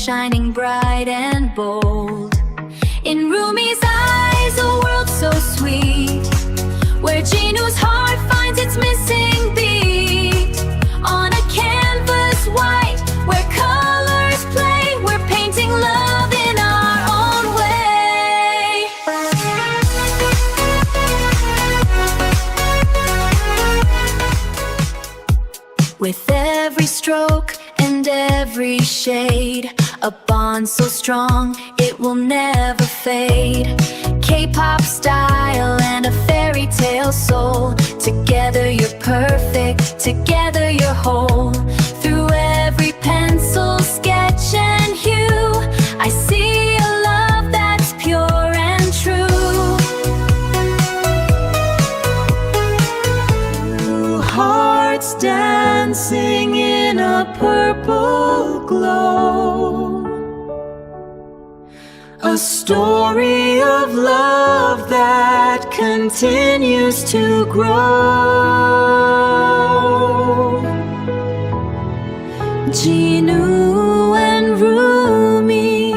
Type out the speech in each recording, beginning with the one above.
shining bright and bold. In Rumi's eyes, a world so sweet, where Jinu's heart finds its missing beat. On a canvas white, where colors play, we're painting love in our own way. With every stroke and every shade, a bond so strong it will never fade. K-pop style and a fairy tale soul, together you're perfect, together you're whole. Through every pencil, sketch and hue, I see a love that's pure and true. Two hearts dancing in a purple glow, a story of love that continues to grow. Jinu and Rumi,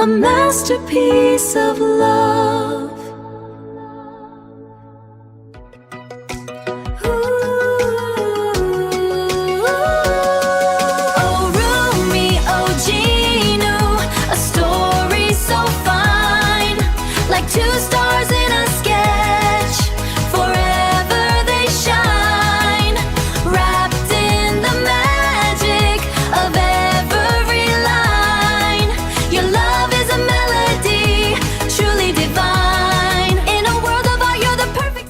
a masterpiece of love. Two stars in a sketch, forever they shine, wrapped in the magic of every line. Your love is a melody, truly divine. In a world of art, you're the perfect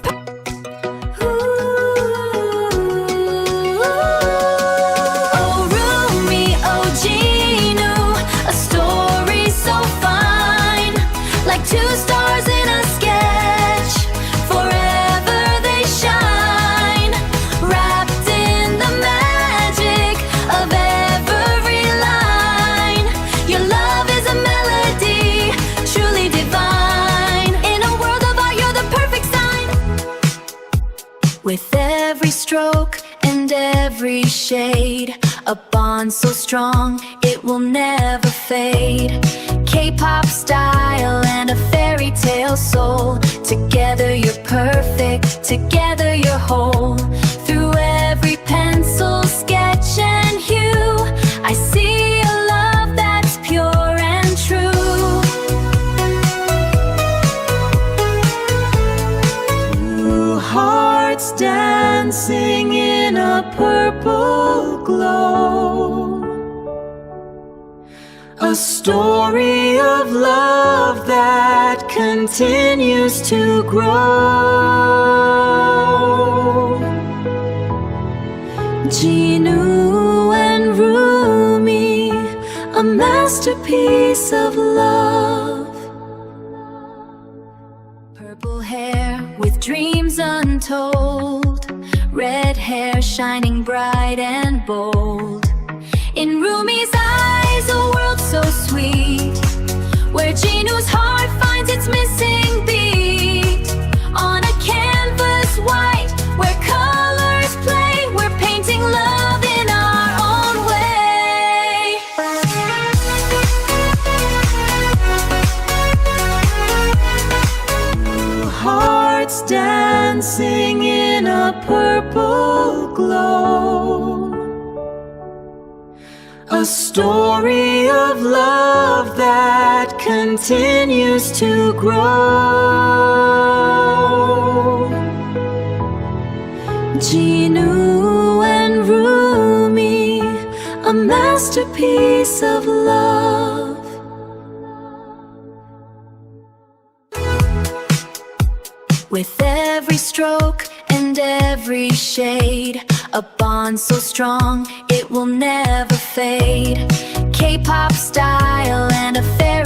Oh Rumi, oh Jinu, a story so fine, like two stars in a sketch, forever they shine, wrapped in the magic of every line. Your love is a melody, truly divine. In a world of art, you're the perfect sign. With every stroke and every shade, a bond so strong it will never fade. K-pop style and a fairy tale soul, together you're perfect, together you're whole. Through every pencil, sketch and hue, I see a love that's pure and true. Two hearts dancing in a purple glow, a story of love that continues to grow. Jinu and Rumi, a masterpiece of love. Purple hair with dreams untold, red hair shining bright and bold. In Rumi's eyes, a world so sweet, where Jinu's heart finds its missing beat. On a canvas white, where colors play, we're painting love in our own way. Two hearts dancing in a purple glow, a story of love that continues to grow. Jinu and Rumi, a masterpiece of love. With every stroke and every shade, a bond so strong it will never fade. K-pop style and a fairy